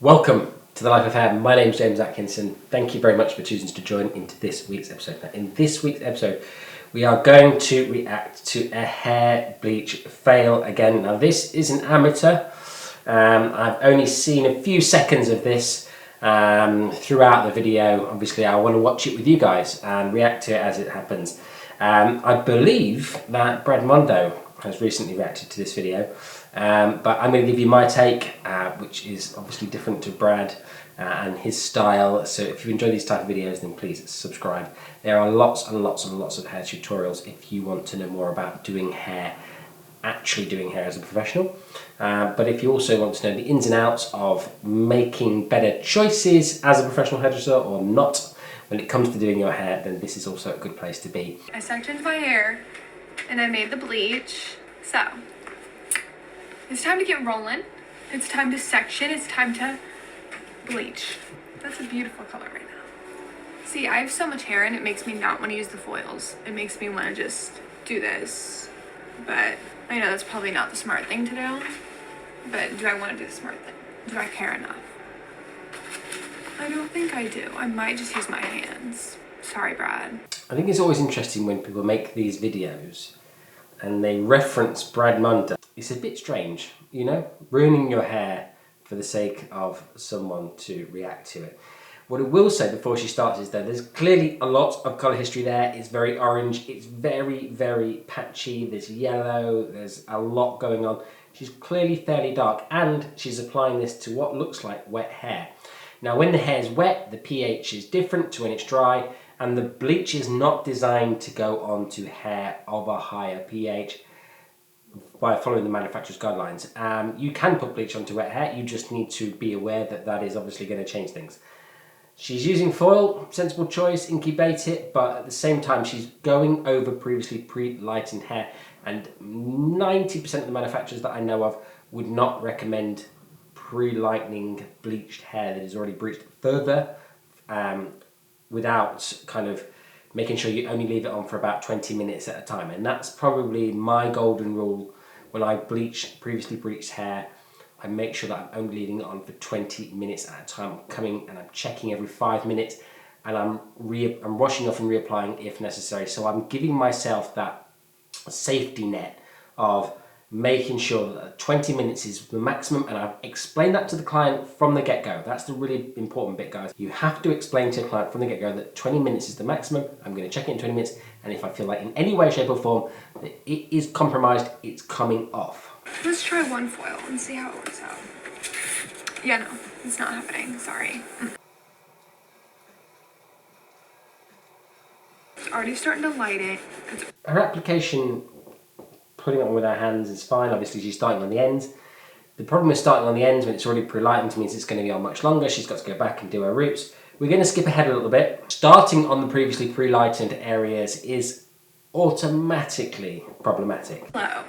Welcome to The Life of Hair. My name's James Atkinson. Thank you very much for choosing to join into this week's episode. Now, in this week's episode, we are going to react to a hair bleach fail again. Now, this is an amateur. I've only seen a few seconds of this throughout the video. Obviously, I want to watch it with you guys and react to it as it happens. I believe that Brad Mondo has recently reacted to this video, but I'm going to give you my take, which is obviously different to Brad and his style. So if you enjoy these type of videos, then please subscribe. There are lots and lots and lots of hair tutorials if you want to know more about doing hair, actually doing hair as a professional. But if you also want to know the ins and outs of making better choices as a professional hairdresser or not when it comes to doing your hair, then this is also a good place to be. I sectioned my hair and I made the bleach. So it's time to get rolling. It's time to section. It's time to bleach. That's a beautiful color right now. See, I have so much hair and it makes me not want to use the foils. It makes me want to just do this. But I know that's probably not the smart thing to do. But do I want to do the smart thing? Do I care enough? I don't think I do. I might just use my hands. Sorry, Brad. I think it's always interesting when people make these videos and they reference Brad Mondo. It's a bit strange, you know, ruining your hair for the sake of someone to react to it. What I will say before she starts is that there's clearly a lot of colour history there. It's very orange, it's very, very patchy, there's yellow, there's a lot going on. She's clearly fairly dark and she's applying this to what looks like wet hair. Now when the hair is wet, the pH is different to when it's dry, and the bleach is not designed to go onto hair of a higher pH by following the manufacturer's guidelines. You can put bleach onto wet hair, you just need to be aware that that is obviously going to change things. She's using foil, sensible choice, incubate it, but at the same time she's going over previously pre-lightened hair, and 90% of the manufacturers that I know of would not recommend pre-lightening bleached hair that is already bleached further without kind of making sure you only leave it on for about 20 minutes at a time. And that's probably my golden rule. When I bleach previously bleached hair, I make sure that I'm only leaving it on for 20 minutes at a time. I'm coming and I'm checking every 5 minutes, and I'm washing off and reapplying if necessary. So I'm giving myself that safety net of making sure that 20 minutes is the maximum, and I've explained that to the client from the get-go. That's the really important bit, guys. You have to explain to the client from the get-go that 20 minutes is the maximum. I'm going to check it in 20 minutes, and if I feel like in any way, shape or form that it is compromised, it's coming off. Let's try one foil and see how it works out. Yeah, no, it's not happening. Sorry. It's already starting to light it. Her application, putting it on with her hands, is fine. Obviously she's starting on the ends. The problem with starting on the ends when it's already pre-lightened means it's going to be on much longer. She's got to go back and do her roots. We're going to skip ahead a little bit. Starting on the previously pre-lightened areas is automatically problematic. Hello.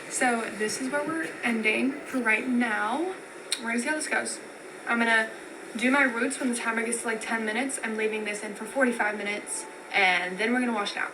So this is where we're ending for right now. We're going to see how this goes. I'm going to do my roots when the timer gets to like 10 minutes. I'm leaving this in for 45 minutes and then we're going to wash it out.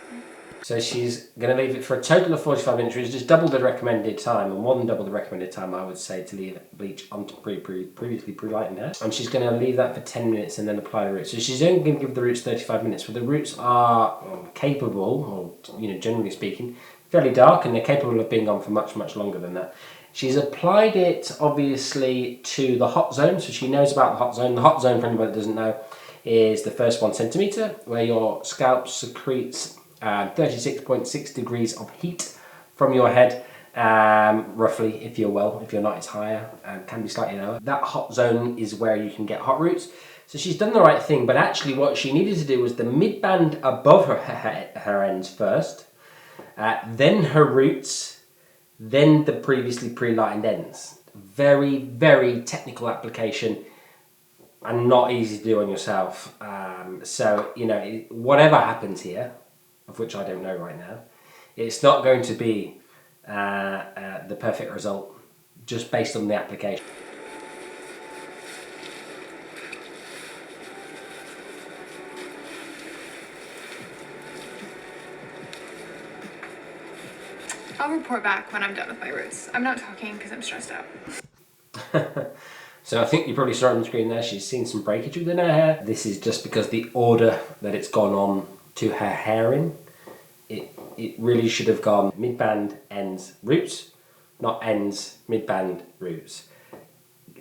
So she's going to leave it for a total of 45 minutes, which is just double the recommended time, and more than double the recommended time, I would say, to leave bleach onto previously pre-lightened hair. And she's going to leave that for 10 minutes and then apply the roots. So she's only going to give the roots 35 minutes. Well, the roots are capable, or generally speaking, fairly dark, and they're capable of being on for much, much longer than that. She's applied it, obviously, to the hot zone, so she knows about the hot zone. The hot zone, for anybody that doesn't know, is the first 1 centimetre, where your scalp secretes 36.6 degrees of heat from your head, roughly. If you're well, if you're not, it's higher and can be slightly lower. That hot zone is where you can get hot roots. So she's done the right thing, but actually what she needed to do was the mid-band above her ends first, then her roots, then the previously pre-lightened ends. Very, very technical application and not easy to do on yourself. So, you know, whatever happens here, of which I don't know right now, it's not going to be the perfect result just based on the application. I'll report back when I'm done with my roots. I'm not talking because I'm stressed out. So I think you probably saw on the screen there, she's seen some breakage within her hair. This is just because the order that it's gone on to her hair in, it really should have gone mid-band, ends, roots, not ends, mid-band, roots.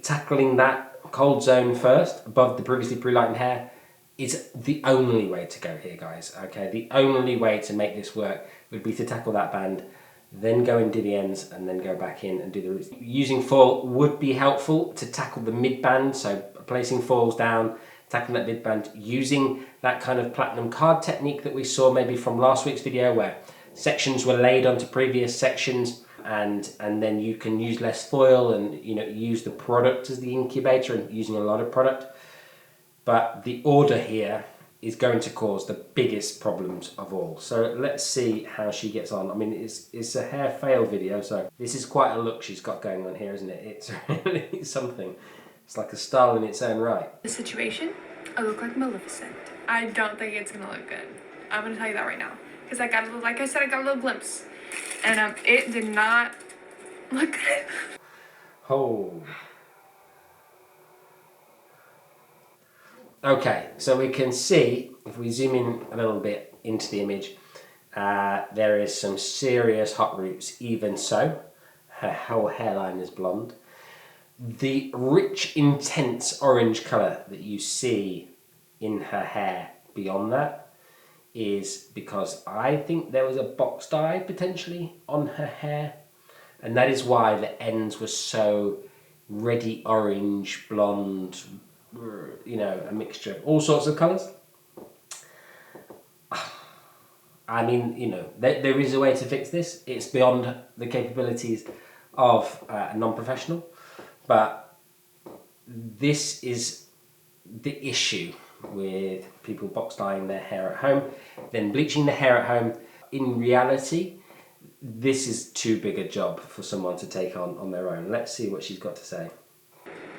Tackling that cold zone first, above the previously pre-lightened hair, is the only way to go here, guys. Okay, the only way to make this work would be to tackle that band, then go and do the ends, and then go back in and do the roots. Using foil would be helpful to tackle the mid-band, so placing foils down, tackling that mid-band, using that kind of platinum card technique that we saw maybe from last week's video, where sections were laid onto previous sections, and then you can use less foil and use the product as the incubator and using a lot of product. But the order here is going to cause the biggest problems of all. So let's see how she gets on. I mean, it's a hair fail video, so this is quite a look she's got going on here, isn't it? It's really something. It's like a style in its own right. The situation, I look like Maleficent. I don't think it's gonna look good. I'm gonna tell you that right now. Because I got a little, like I said, I got a little glimpse. And it did not look good. Oh. Okay, so we can see, if we zoom in a little bit into the image, there is some serious hot roots. Even so, her whole hairline is blonde. The rich, intense orange colour that you see in her hair beyond that is because I think there was a box dye potentially on her hair, and that is why the ends were so reddy orange, blonde, a mixture of all sorts of colours. I mean, there is a way to fix this. It's beyond the capabilities of a non-professional, but this is the issue with people box dyeing their hair at home, then bleaching the hair at home. In reality, this is too big a job for someone to take on their own. Let's see what she's got to say.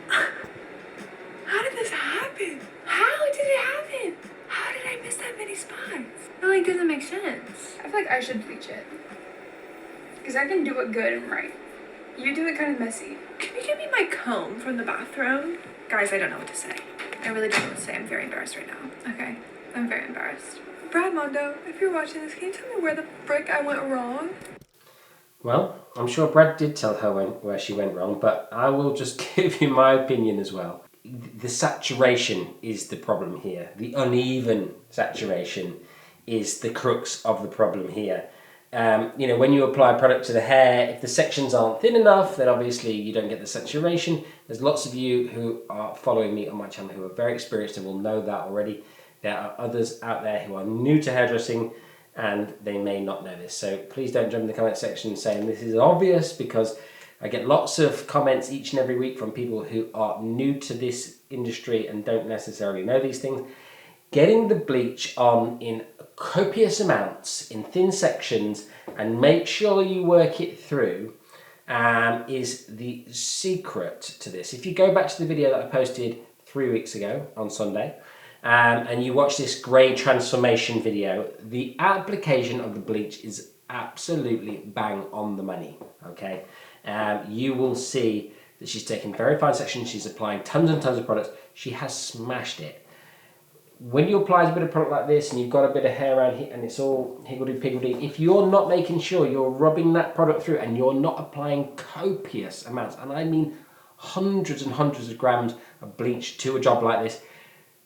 How did this happen? How did it happen? How did I miss that many spots? It doesn't make sense. I feel like I should bleach it. Because I can do it good and right. You do it kind of messy. Can you give me my comb from the bathroom? Guys, I don't know what to say. I really don't know what to say. I'm very embarrassed right now. Okay? I'm very embarrassed. Brad Mondo, if you're watching this, can you tell me where the frick I went wrong? Well, I'm sure Brad did tell her where she went wrong, but I will just give you my opinion as well. The saturation is the problem here. The uneven saturation is the crux of the problem here. When you apply product to the hair, if the sections aren't thin enough, then obviously you don't get the saturation. There's lots of you who are following me on my channel who are very experienced and will know that already. There are others out there who are new to hairdressing and they may not know this. So please don't jump in the comment section saying this is obvious, because I get lots of comments each and every week from people who are new to this industry and don't necessarily know these things. Getting the bleach on in copious amounts in thin sections and make sure you work it through is the secret to this. If you go back to the video that I posted 3 weeks ago on Sunday and you watch this grey transformation video, the application of the bleach is absolutely bang on the money. Okay, you will see that she's taken very fine sections, she's applying tons and tons of products, she has smashed it. When you apply a bit of product like this and you've got a bit of hair around here and it's all higgledy-piggledy, if you're not making sure you're rubbing that product through and you're not applying copious amounts, and I mean hundreds and hundreds of grams of bleach to a job like this,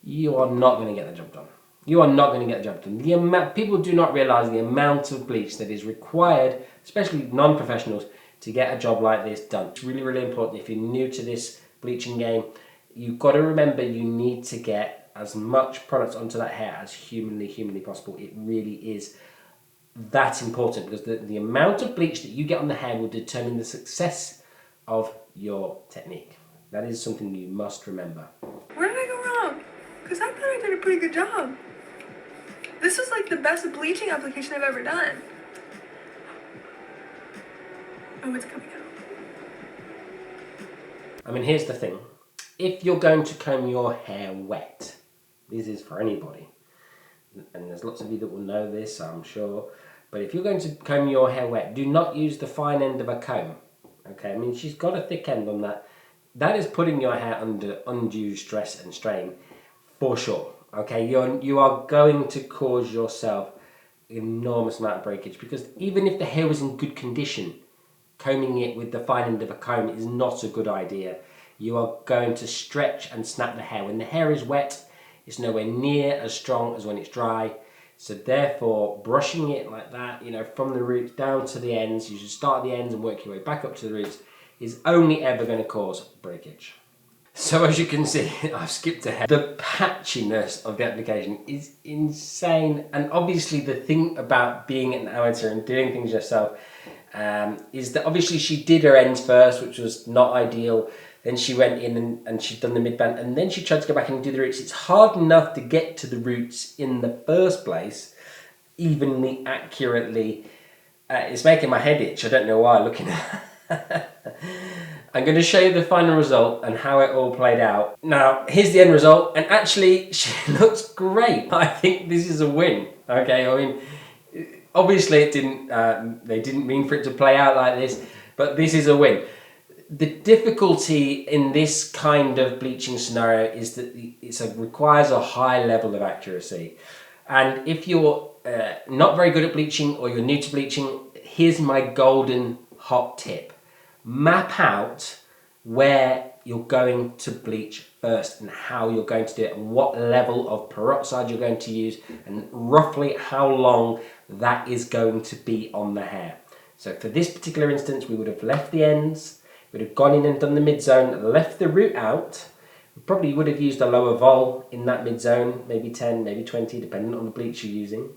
you are not going to get the job done. You are not going to get the job done. People do not realise the amount of bleach that is required, especially non-professionals, to get a job like this done. It's really, really important. If you're new to this bleaching game, you've got to remember you need to get as much product onto that hair as humanly possible. It really is that important, because the amount of bleach that you get on the hair will determine the success of your technique. That is something you must remember. Where did I go wrong? Because I thought I did a pretty good job. This was like the best bleaching application I've ever done. Oh, it's coming out. I mean, here's the thing. If you're going to comb your hair wet, this is for anybody, and there's lots of you that will know this, I'm sure, but if you're going to comb your hair wet, do not use the fine end of a comb. Okay, I mean, she's got a thick end on that. that is putting your hair under undue stress and strain for sure. Okay, you are going to cause yourself an enormous amount of breakage, because even if the hair was in good condition, combing it with the fine end of a comb is not a good idea. You are going to stretch and snap the hair. When the hair is wet, it's nowhere near as strong as when it's dry. So therefore, brushing it like that, from the roots down to the ends, you should start at the ends and work your way back up to the roots, is only ever going to cause breakage. So as you can see, I've skipped ahead. The patchiness of the application is insane. And obviously the thing about being an amateur and doing things yourself is that obviously she did her ends first, which was not ideal. Then she went in and she'd done the midband, and then she tried to go back and do the roots. It's hard enough to get to the roots in the first place, evenly, accurately. It's making my head itch. I don't know why, looking at I'm going to show you the final result and how it all played out. Now, here's the end result, and actually, she looks great. I think this is a win. Okay, I mean, obviously it didn't. They didn't mean for it to play out like this, but this is a win. The difficulty in this kind of bleaching scenario is that it requires a high level of accuracy, and if you're not very good at bleaching or you're new to bleaching, here's my golden hot tip. Map out where you're going to bleach first and how you're going to do it and what level of peroxide you're going to use and roughly how long that is going to be on the hair. So for this particular instance, we would have left the ends, we'd have gone in and done the mid-zone, left the root out. We probably would have used a lower vol in that mid-zone, maybe 10, maybe 20, depending on the bleach you're using.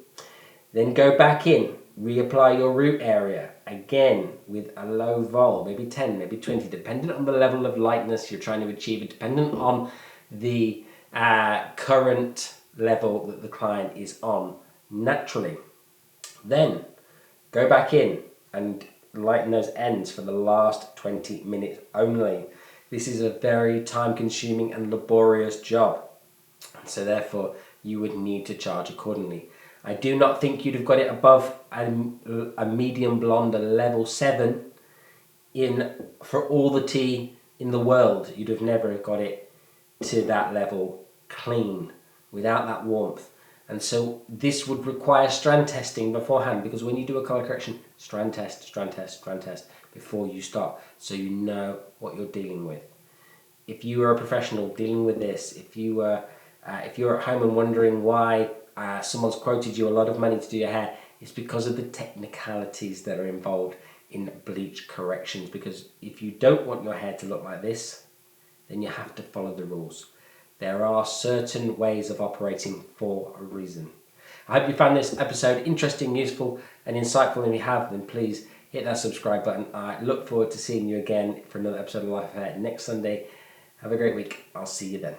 Then go back in, reapply your root area, again with a low vol, maybe 10, maybe 20, depending on the level of lightness you're trying to achieve, and dependent on the current level that the client is on naturally. Then go back in and lighten those ends for the last 20 minutes only. This is a very time-consuming and laborious job, so therefore you would need to charge accordingly. I do not think you'd have got it above a medium blonde, a level 7 for all the tea in the world. You'd have never got it to that level clean without that warmth. And so this would require strand testing beforehand, because when you do a colour correction, strand test before you start, so you know what you're dealing with. If you are a professional dealing with this, if you're at home and wondering why someone's quoted you a lot of money to do your hair, it's because of the technicalities that are involved in bleach corrections. Because if you don't want your hair to look like this, then you have to follow the rules. There are certain ways of operating for a reason. I hope you found this episode interesting, useful and insightful, and if you have, then please hit that subscribe button. I look forward to seeing you again for another episode of Life of Hair next Sunday. Have a great week. I'll see you then.